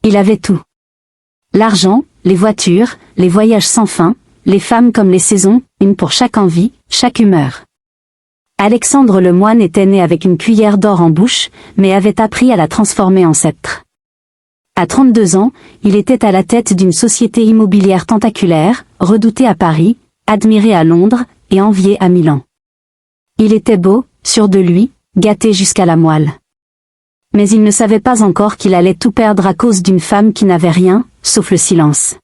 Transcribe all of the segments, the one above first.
Il avait tout. L'argent, les voitures, les voyages sans fin, les femmes comme les saisons, une pour chaque envie, chaque humeur. Alexandre le moine était né avec une cuillère d'or en bouche, mais avait appris à la transformer en sceptre. À 32 ans, il était à la tête d'une société immobilière tentaculaire, redoutée à Paris, admirée à Londres, et enviée à Milan. Il était beau, sûr de lui, gâté jusqu'à la moelle. Mais il ne savait pas encore qu'il allait tout perdre à cause d'une femme qui n'avait rien, sauf le silence.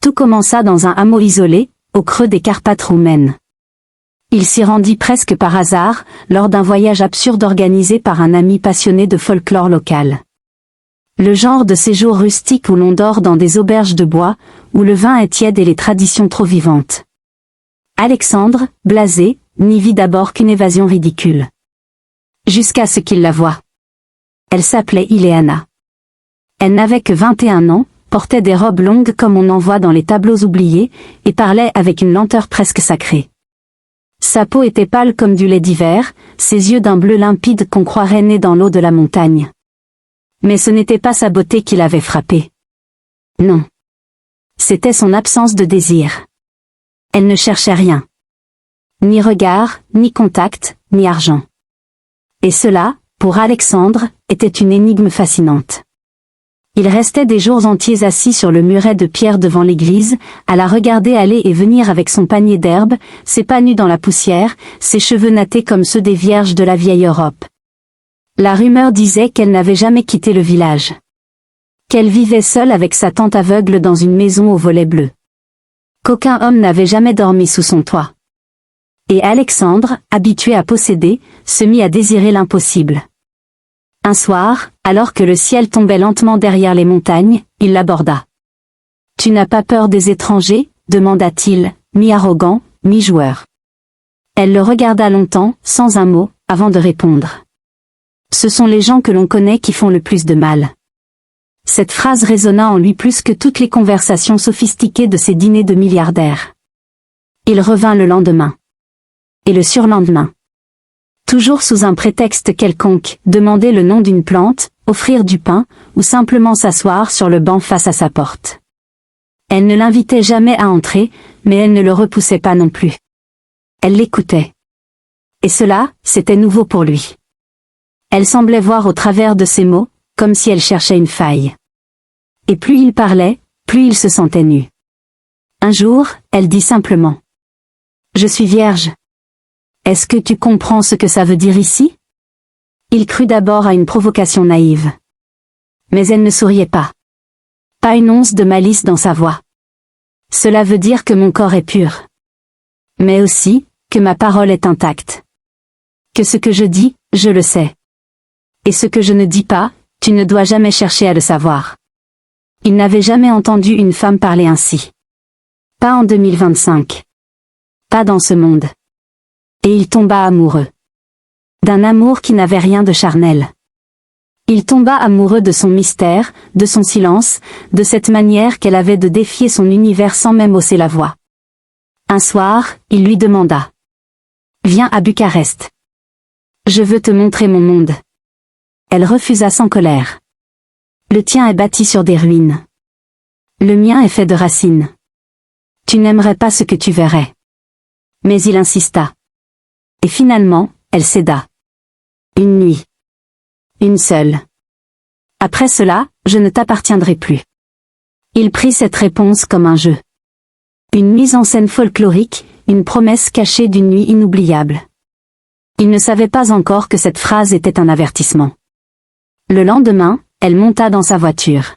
Tout commença dans un hameau isolé, au creux des Carpates roumaines. Il s'y rendit presque par hasard, lors d'un voyage absurde organisé par un ami passionné de folklore local. Le genre de séjour rustique où l'on dort dans des auberges de bois, où le vin est tiède et les traditions trop vivantes. Alexandre, blasé, n'y vit d'abord qu'une évasion ridicule. Jusqu'à ce qu'il la voie. Elle s'appelait Ileana. Elle n'avait que 21 ans, portait des robes longues comme on en voit dans les tableaux oubliés, et parlait avec une lenteur presque sacrée. Sa peau était pâle comme du lait d'hiver, ses yeux d'un bleu limpide qu'on croirait nés dans l'eau de la montagne. Mais ce n'était pas sa beauté qui l'avait frappé. Non. C'était son absence de désir. Elle ne cherchait rien. Ni regard, ni contact, ni argent. Et cela, pour Alexandre, était une énigme fascinante. Il restait des jours entiers assis sur le muret de pierre devant l'église, à la regarder aller et venir avec son panier d'herbes, ses pas nus dans la poussière, ses cheveux nattés comme ceux des vierges de la vieille Europe. La rumeur disait qu'elle n'avait jamais quitté le village. Qu'elle vivait seule avec sa tante aveugle dans une maison aux volets bleus. Qu'aucun homme n'avait jamais dormi sous son toit. Et Alexandre, habitué à posséder, se mit à désirer l'impossible. Un soir, alors que le ciel tombait lentement derrière les montagnes, il l'aborda. « Tu n'as pas peur des étrangers ?» demanda-t-il, mi-arrogant, mi-joueur. Elle le regarda longtemps, sans un mot, avant de répondre. « Ce sont les gens que l'on connaît qui font le plus de mal. » Cette phrase résonna en lui plus que toutes les conversations sophistiquées de ses dîners de milliardaires. Il revint le lendemain. Et le surlendemain. Toujours sous un prétexte quelconque, demander le nom d'une plante, offrir du pain, ou simplement s'asseoir sur le banc face à sa porte. Elle ne l'invitait jamais à entrer, mais elle ne le repoussait pas non plus. Elle l'écoutait. Et cela, c'était nouveau pour lui. Elle semblait voir au travers de ses mots, comme si elle cherchait une faille. Et plus il parlait, plus il se sentait nu. Un jour, elle dit simplement. « Je suis vierge. Est-ce que tu comprends ce que ça veut dire ici ?» Il crut d'abord à une provocation naïve. Mais elle ne souriait pas. Pas une once de malice dans sa voix. « Cela veut dire que mon corps est pur. Mais aussi, que ma parole est intacte. Que ce que je dis, je le sais. Et ce que je ne dis pas, tu ne dois jamais chercher à le savoir. » Il n'avait jamais entendu une femme parler ainsi. Pas en 2025. Pas dans ce monde. Et il tomba amoureux. D'un amour qui n'avait rien de charnel. Il tomba amoureux de son mystère, de son silence, de cette manière qu'elle avait de défier son univers sans même hausser la voix. Un soir, il lui demanda. « Viens à Bucarest. Je veux te montrer mon monde. » Elle refusa sans colère. « Le tien est bâti sur des ruines. Le mien est fait de racines. Tu n'aimerais pas ce que tu verrais. » Mais il insista. Et finalement, elle céda. Une nuit. Une seule. Après cela, je ne t'appartiendrai plus. Il prit cette réponse comme un jeu. Une mise en scène folklorique, une promesse cachée d'une nuit inoubliable. Il ne savait pas encore que cette phrase était un avertissement. Le lendemain, elle monta dans sa voiture.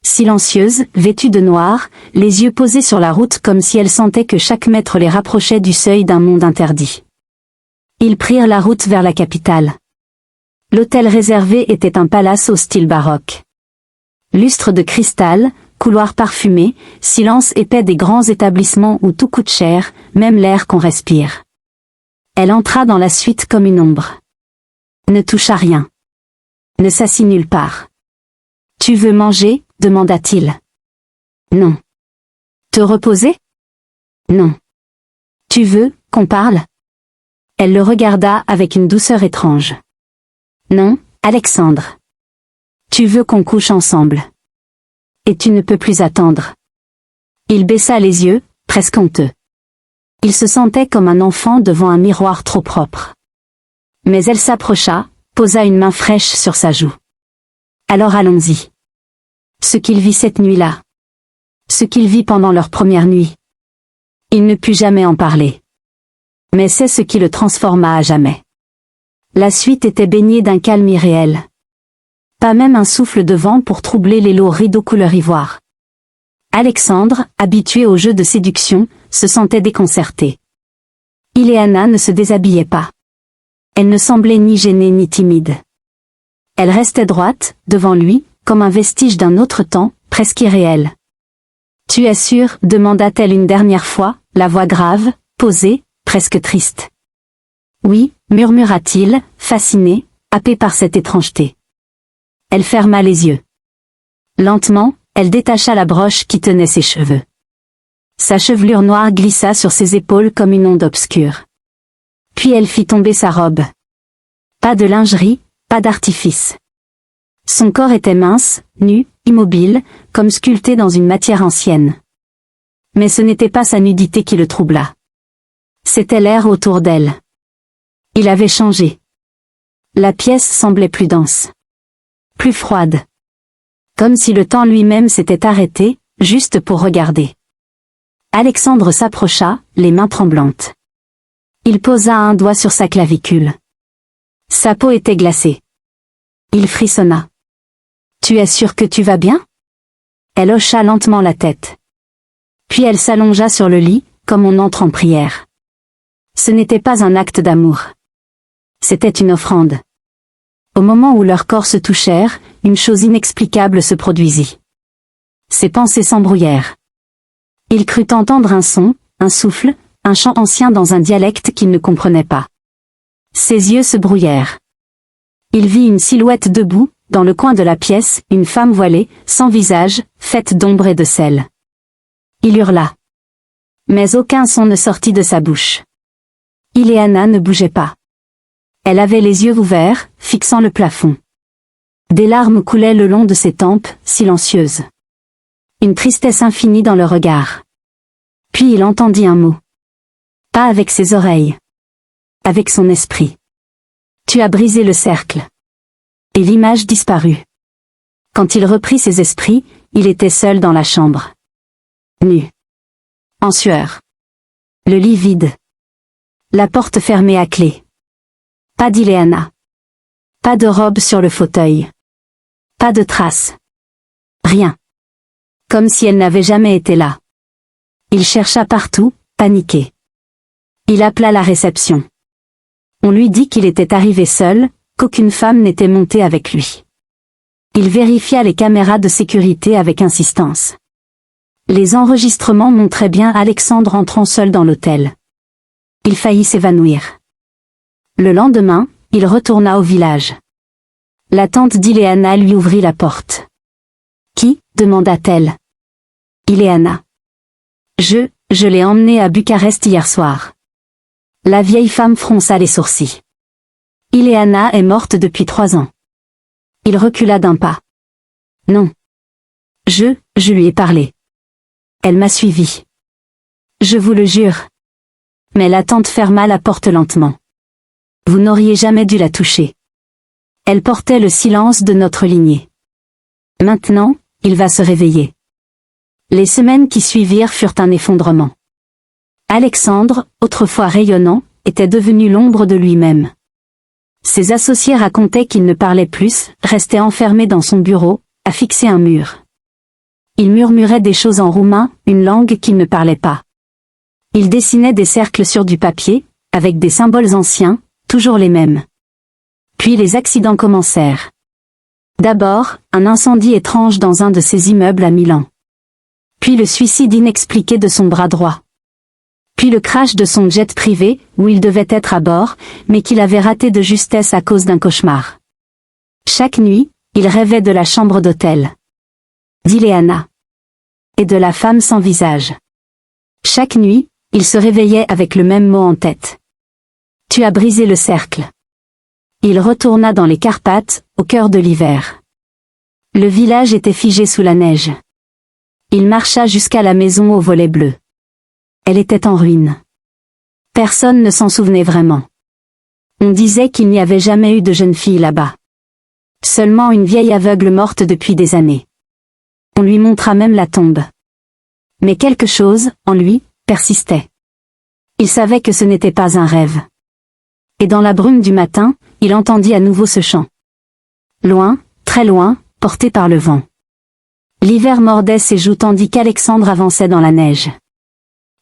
Silencieuse, vêtue de noir, les yeux posés sur la route comme si elle sentait que chaque mètre les rapprochait du seuil d'un monde interdit. Ils prirent la route vers la capitale. L'hôtel réservé était un palace au style baroque. Lustre de cristal, couloirs parfumés, silence épais des grands établissements où tout coûte cher, même l'air qu'on respire. Elle entra dans la suite comme une ombre. Ne touche à rien. Ne s'assit nulle part. « Tu veux manger ?» demanda-t-il. « Non. »« Te reposer ?»« Non. »« Tu veux qu'on parle ?» Elle le regarda avec une douceur étrange. « Non, Alexandre. Tu veux qu'on couche ensemble. Et tu ne peux plus attendre. Il baissa les yeux, presque honteux. Il se sentait comme un enfant devant un miroir trop propre. Mais elle s'approcha, posa une main fraîche sur sa joue. Alors allons-y. Ce qu'il vit cette nuit-là. Ce qu'il vit pendant leur première nuit. Il ne put jamais en parler. Mais c'est ce qui le transforma à jamais. La suite était baignée d'un calme irréel. Pas même un souffle de vent pour troubler les lourds rideaux couleur ivoire. Alexandre, habitué au jeu de séduction, se sentait déconcerté. Ileana ne se déshabillait pas. Elle ne semblait ni gênée ni timide. Elle restait droite, devant lui, comme un vestige d'un autre temps, presque irréel. « Tu es sûr ?» demanda-t-elle une dernière fois, la voix grave, posée, presque triste. « Oui » murmura-t-il, fasciné, happé par cette étrangeté. Elle ferma les yeux. Lentement, elle détacha la broche qui tenait ses cheveux. Sa chevelure noire glissa sur ses épaules comme une onde obscure. Puis elle fit tomber sa robe. Pas de lingerie, pas d'artifice. Son corps était mince, nu, immobile, comme sculpté dans une matière ancienne. Mais ce n'était pas sa nudité qui le troubla. C'était l'air autour d'elle. Il avait changé. La pièce semblait plus dense. Plus froide. Comme si le temps lui-même s'était arrêté, juste pour regarder. Alexandre s'approcha, les mains tremblantes. Il posa un doigt sur sa clavicule. Sa peau était glacée. Il frissonna. « Tu es sûr que tu vas bien ?» Elle hocha lentement la tête. Puis elle s'allongea sur le lit, comme on entre en prière. Ce n'était pas un acte d'amour. C'était une offrande. Au moment où leurs corps se touchèrent, une chose inexplicable se produisit. Ses pensées s'embrouillèrent. Il crut entendre un son, un souffle, un chant ancien dans un dialecte qu'il ne comprenait pas. Ses yeux se brouillèrent. Il vit une silhouette debout, dans le coin de la pièce, une femme voilée, sans visage, faite d'ombre et de sel. Il hurla. Mais aucun son ne sortit de sa bouche. Ileana ne bougeait pas. Elle avait les yeux ouverts, fixant le plafond. Des larmes coulaient le long de ses tempes, silencieuses. Une tristesse infinie dans le regard. Puis il entendit un mot. Pas avec ses oreilles. Avec son esprit. Tu as brisé le cercle. Et l'image disparut. Quand il reprit ses esprits, il était seul dans la chambre. Nu. En sueur. Le lit vide. La porte fermée à clé. Pas d'Ileana. Pas de robe sur le fauteuil. Pas de traces. Rien. Comme si elle n'avait jamais été là. Il chercha partout, paniqué. Il appela la réception. On lui dit qu'il était arrivé seul, qu'aucune femme n'était montée avec lui. Il vérifia les caméras de sécurité avec insistance. Les enregistrements montraient bien Alexandre entrant seul dans l'hôtel. Il faillit s'évanouir. Le lendemain, il retourna au village. La tante d'Ileana lui ouvrit la porte. « Qui ?» demanda-t-elle. « Ileana. Je l'ai emmenée à Bucarest hier soir. » La vieille femme fronça les sourcils. « Ileana est morte depuis 3 ans. » Il recula d'un pas. « Non. Je lui ai parlé. Elle m'a suivi. Je vous le jure. » Mais la tante ferma la porte lentement. « Vous n'auriez jamais dû la toucher. Elle portait le silence de notre lignée. Maintenant, il va se réveiller. » Les semaines qui suivirent furent un effondrement. Alexandre, autrefois rayonnant, était devenu l'ombre de lui-même. Ses associés racontaient qu'il ne parlait plus, restait enfermé dans son bureau, à fixer un mur. Il murmurait des choses en roumain, une langue qu'il ne parlait pas. Il dessinait des cercles sur du papier, avec des symboles anciens, toujours les mêmes. Puis les accidents commencèrent. D'abord, un incendie étrange dans un de ses immeubles à Milan. Puis le suicide inexpliqué de son bras droit. Puis le crash de son jet privé, où il devait être à bord, mais qu'il avait raté de justesse à cause d'un cauchemar. Chaque nuit, il rêvait de la chambre d'hôtel. D'Ileana. Et de la femme sans visage. Chaque nuit, il se réveillait avec le même mot en tête. Tu as brisé le cercle. Il retourna dans les Carpates, au cœur de l'hiver. Le village était figé sous la neige. Il marcha jusqu'à la maison aux volets bleus. Elle était en ruine. Personne ne s'en souvenait vraiment. On disait qu'il n'y avait jamais eu de jeune fille là-bas. Seulement une vieille aveugle morte depuis des années. On lui montra même la tombe. Mais quelque chose, en lui, persistait. Il savait que ce n'était pas un rêve. Et dans la brume du matin, il entendit à nouveau ce chant. Loin, très loin, porté par le vent. L'hiver mordait ses joues tandis qu'Alexandre avançait dans la neige.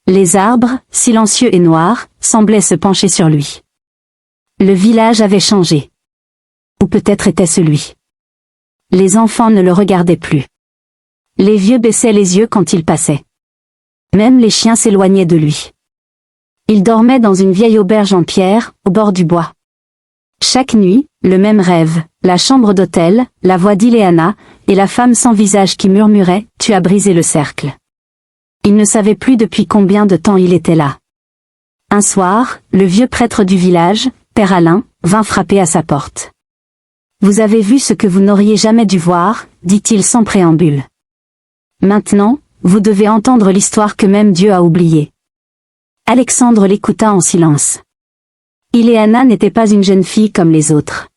Les arbres, silencieux et noirs, semblaient se pencher sur lui. Le village avait changé. Ou peut-être était-ce lui. Les enfants ne le regardaient plus. Les vieux baissaient les yeux quand il passait. Même les chiens s'éloignaient de lui. Il dormait dans une vieille auberge en pierre, au bord du bois. Chaque nuit, le même rêve, la chambre d'hôtel, la voix d'Ileana, et la femme sans visage qui murmurait « Tu as brisé le cercle ». Il ne savait plus depuis combien de temps il était là. Un soir, le vieux prêtre du village, Père Alain, vint frapper à sa porte. « Vous avez vu ce que vous n'auriez jamais dû voir, dit-il sans préambule. Maintenant, vous devez entendre l'histoire que même Dieu a oubliée. » Alexandre l'écouta en silence. Ileana n'était pas une jeune fille comme les autres.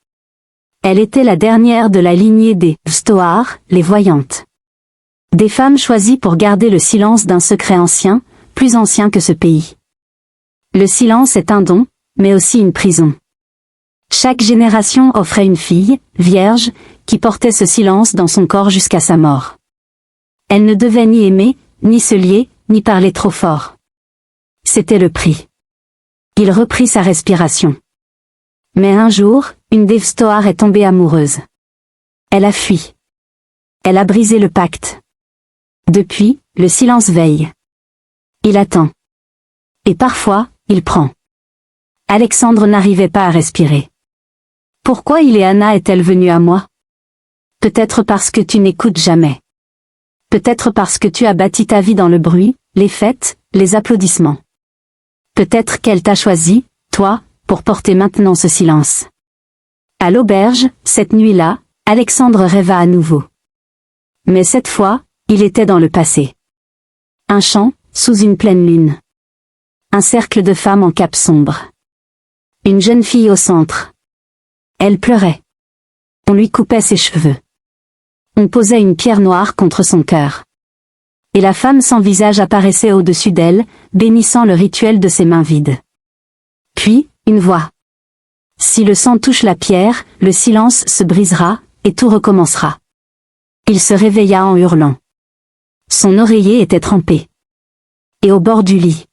Elle était la dernière de la lignée des Stoars, les voyantes. Des femmes choisies pour garder le silence d'un secret ancien, plus ancien que ce pays. Le silence est un don, mais aussi une prison. Chaque génération offrait une fille, vierge, qui portait ce silence dans son corps jusqu'à sa mort. Elle ne devait ni aimer, ni se lier, ni parler trop fort. C'était le prix. Il reprit sa respiration. Mais un jour, une des Stoars est tombée amoureuse. Elle a fui. Elle a brisé le pacte. Depuis, le silence veille. Il attend. Et parfois, il prend. Alexandre n'arrivait pas à respirer. Pourquoi Ileana est-elle venue à moi? Peut-être parce que tu n'écoutes jamais. Peut-être parce que tu as bâti ta vie dans le bruit, les fêtes, les applaudissements. Peut-être qu'elle t'a choisi, toi, pour porter maintenant ce silence. À l'auberge, cette nuit-là, Alexandre rêva à nouveau. Mais cette fois, il était dans le passé. Un champ, sous une pleine lune. Un cercle de femmes en cape sombre. Une jeune fille au centre. Elle pleurait. On lui coupait ses cheveux. On posait une pierre noire contre son cœur. Et la femme sans visage apparaissait au-dessus d'elle, bénissant le rituel de ses mains vides. Puis, une voix. Si le sang touche la pierre, le silence se brisera, et tout recommencera. Il se réveilla en hurlant. Son oreiller était trempé. Et au bord du lit,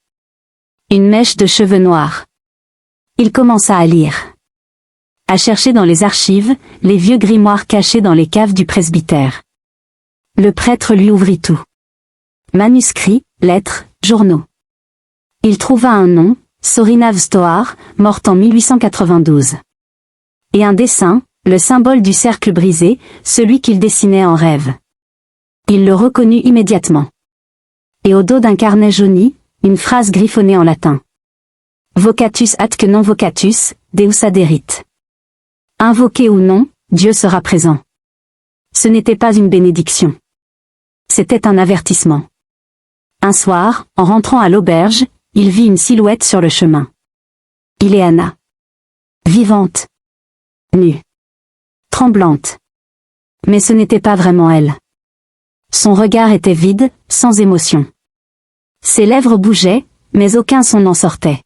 une mèche de cheveux noirs. Il commença à lire. À chercher dans les archives, les vieux grimoires cachés dans les caves du presbytère. Le prêtre lui ouvrit tout. Manuscrits, lettres, journaux. Il trouva un nom, Sorinav Stoar, morte en 1892. Et un dessin, le symbole du cercle brisé, celui qu'il dessinait en rêve. Il le reconnut immédiatement. Et au dos d'un carnet jauni, une phrase griffonnée en latin. Vocatus atque non vocatus, Deus aderit. Invoqué ou non, Dieu sera présent. Ce n'était pas une bénédiction. C'était un avertissement. Un soir, en rentrant à l'auberge, il vit une silhouette sur le chemin. Ileana. Vivante. Nue. Tremblante. Mais ce n'était pas vraiment elle. Son regard était vide, sans émotion. Ses lèvres bougeaient, mais aucun son n'en sortait.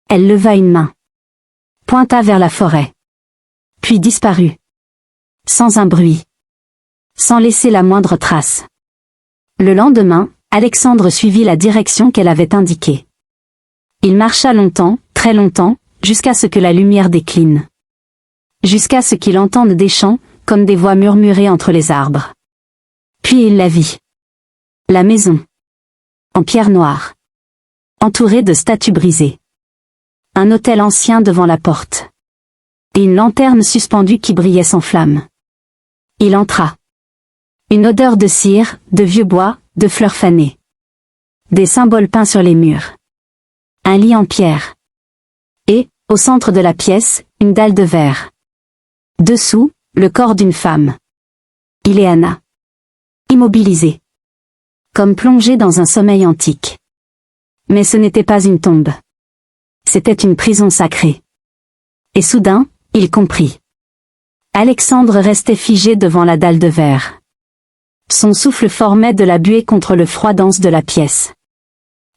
Elle leva une main. Pointa vers la forêt. Puis disparut. Sans un bruit. Sans laisser la moindre trace. Le lendemain, Alexandre suivit la direction qu'elle avait indiquée. Il marcha longtemps, très longtemps, jusqu'à ce que la lumière décline. Jusqu'à ce qu'il entende des chants, comme des voix murmurées entre les arbres. Puis il la vit. La maison. En pierre noire. Entourée de statues brisées. Un autel ancien devant la porte. Et une lanterne suspendue qui brillait sans flamme. Il entra. Une odeur de cire, de vieux bois, de fleurs fanées. Des symboles peints sur les murs. Un lit en pierre. Et, au centre de la pièce, une dalle de verre. Dessous, le corps d'une femme. Ileana. Immobilisée. Comme plongée dans un sommeil antique. Mais ce n'était pas une tombe. C'était une prison sacrée. Et soudain, il comprit. Alexandre restait figé devant la dalle de verre. Son souffle formait de la buée contre le froid dense de la pièce.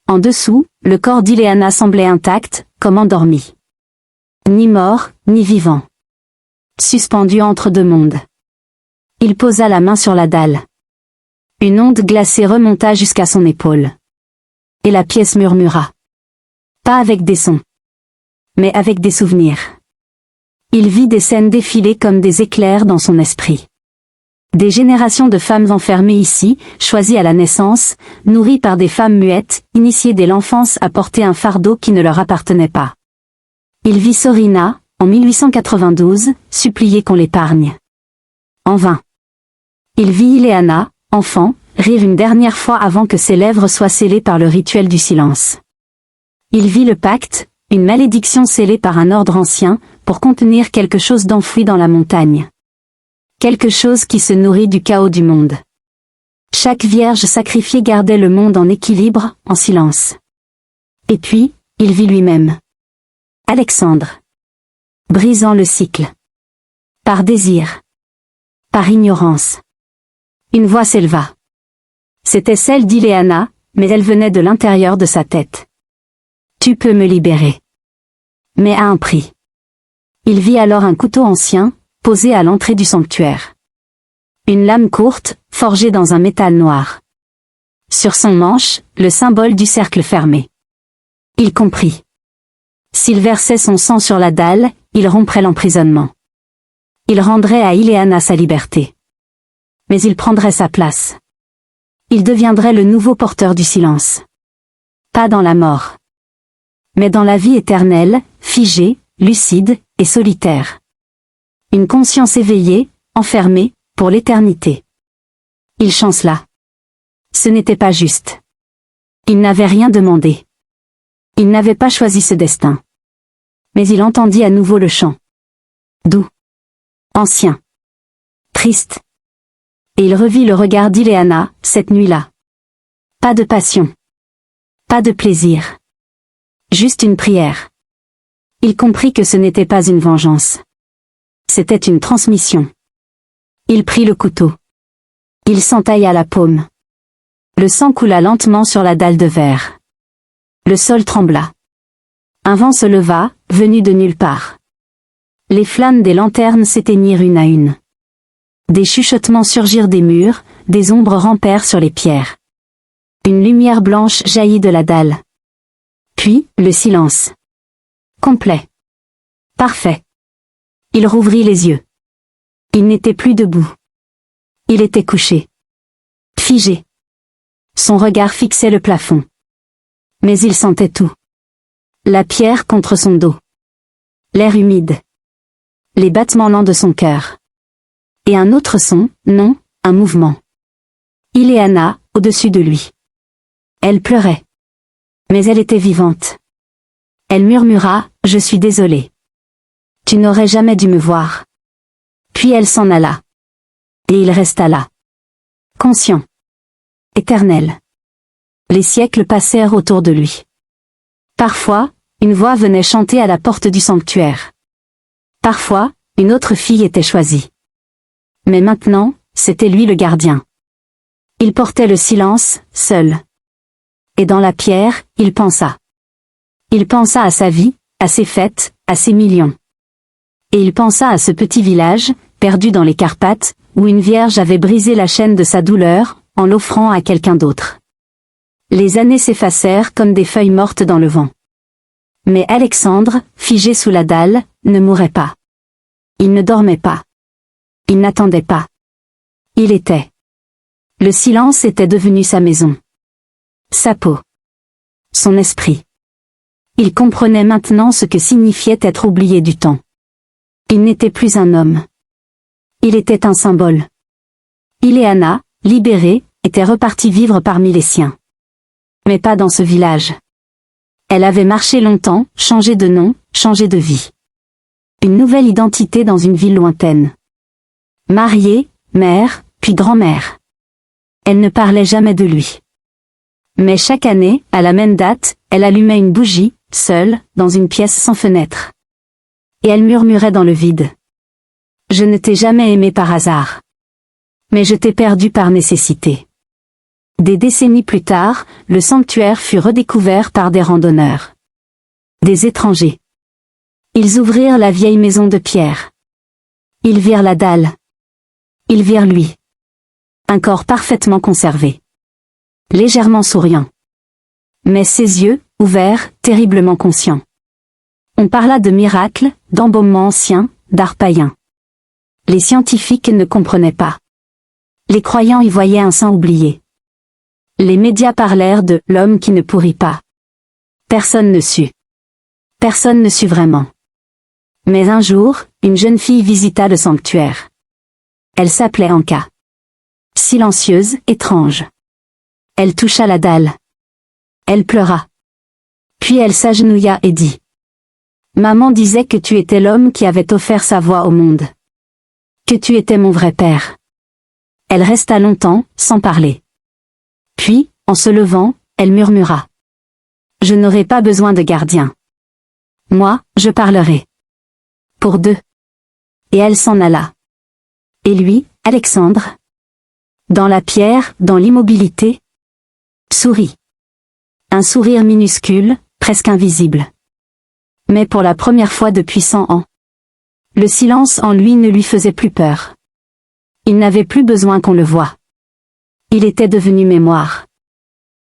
En dessous, le corps d'Ileana semblait intact, comme endormi. Ni mort, ni vivant. Suspendu entre deux mondes. Il posa la main sur la dalle. Une onde glacée remonta jusqu'à son épaule. Et la pièce murmura. Pas avec des sons. Mais avec des souvenirs. Il vit des scènes défiler comme des éclairs dans son esprit. Des générations de femmes enfermées ici, choisies à la naissance, nourries par des femmes muettes, initiées dès l'enfance à porter un fardeau qui ne leur appartenait pas. Il vit Sorina, en 1892, supplier qu'on l'épargne. En vain. Il vit Ileana, enfant, rire une dernière fois avant que ses lèvres soient scellées par le rituel du silence. Il vit le pacte, une malédiction scellée par un ordre ancien, pour contenir quelque chose d'enfoui dans la montagne. Quelque chose qui se nourrit du chaos du monde. Chaque vierge sacrifiée gardait le monde en équilibre, en silence. Et puis, il vit lui-même. Alexandre. Brisant le cycle. Par désir. Par ignorance. Une voix s'éleva. C'était celle d'Ileana, mais elle venait de l'intérieur de sa tête. Tu peux me libérer. Mais à un prix. Il vit alors un couteau ancien, posé à l'entrée du sanctuaire. Une lame courte, forgée dans un métal noir. Sur son manche, le symbole du cercle fermé. Il comprit. S'il versait son sang sur la dalle, il romprait l'emprisonnement. Il rendrait à Ileana sa liberté. Mais il prendrait sa place. Il deviendrait le nouveau porteur du silence. Pas dans la mort. Mais dans la vie éternelle, figée, lucide, et solitaire. Une conscience éveillée, enfermée, pour l'éternité. Il chancela. Ce n'était pas juste. Il n'avait rien demandé. Il n'avait pas choisi ce destin. Mais il entendit à nouveau le chant. Doux. Ancien. Triste. Et il revit le regard d'Ileana, cette nuit-là. Pas de passion. Pas de plaisir. Juste une prière. Il comprit que ce n'était pas une vengeance. C'était une transmission. Il prit le couteau. Il s'entailla la paume. Le sang coula lentement sur la dalle de verre. Le sol trembla. Un vent se leva, venu de nulle part. Les flammes des lanternes s'éteignirent une à une. Des chuchotements surgirent des murs, des ombres rampèrent sur les pierres. Une lumière blanche jaillit de la dalle. Puis, le silence. Complet. Parfait. Il rouvrit les yeux. Il n'était plus debout. Il était couché. Figé. Son regard fixait le plafond. Mais il sentait tout. La pierre contre son dos. L'air humide. Les battements lents de son cœur. Et un autre son, non, un mouvement. Ileana, au-dessus de lui. Elle pleurait. Mais elle était vivante. Elle murmura, « Je suis désolée. Tu n'aurais jamais dû me voir. » Puis elle s'en alla. Et il resta là. Conscient. Éternel. Les siècles passèrent autour de lui. Parfois, une voix venait chanter à la porte du sanctuaire. Parfois, une autre fille était choisie. Mais maintenant, c'était lui le gardien. Il portait le silence, seul. Et dans la pierre, il pensa. Il pensa à sa vie, à ses fêtes, à ses millions. Et il pensa à ce petit village, perdu dans les Carpates, où une vierge avait brisé la chaîne de sa douleur, en l'offrant à quelqu'un d'autre. Les années s'effacèrent comme des feuilles mortes dans le vent. Mais Alexandre, figé sous la dalle, ne mourait pas. Il ne dormait pas. Il n'attendait pas. Il était. Le silence était devenu sa maison. Sa peau. Son esprit. Il comprenait maintenant ce que signifiait être oublié du temps. Il n'était plus un homme. Il était un symbole. Ileana, libérée, était repartie vivre parmi les siens. Mais pas dans ce village. Elle avait marché longtemps, changé de nom, changé de vie. Une nouvelle identité dans une ville lointaine. Mariée, mère, puis grand-mère. Elle ne parlait jamais de lui. Mais chaque année, à la même date, elle allumait une bougie, seule, dans une pièce sans fenêtre. Et elle murmurait dans le vide. Je ne t'ai jamais aimé par hasard. Mais je t'ai perdu par nécessité. Des décennies plus tard, le sanctuaire fut redécouvert par des randonneurs. Des étrangers. Ils ouvrirent la vieille maison de pierre. Ils virent la dalle. Ils virent lui. Un corps parfaitement conservé. Légèrement souriant. Mais ses yeux, ouverts, terriblement conscients. On parla de miracles, d'embaumements anciens, d'art païen. Les scientifiques ne comprenaient pas. Les croyants y voyaient un saint oublié. Les médias parlèrent de « l'homme qui ne pourrit pas ». Personne ne sut. Personne ne sut vraiment. Mais un jour, une jeune fille visita le sanctuaire. Elle s'appelait Anka. Silencieuse, étrange. Elle toucha la dalle. Elle pleura. Puis elle s'agenouilla et dit. Maman disait que tu étais l'homme qui avait offert sa voix au monde. Que tu étais mon vrai père. Elle resta longtemps, sans parler. Puis, en se levant, elle murmura. Je n'aurai pas besoin de gardien. Moi, je parlerai. Pour deux. Et elle s'en alla. Et lui, Alexandre? Dans la pierre, dans l'immobilité? Sourit. Un sourire minuscule, presque invisible. Mais pour la première fois depuis 100 ans. Le silence en lui ne lui faisait plus peur. Il n'avait plus besoin qu'on le voie. Il était devenu mémoire.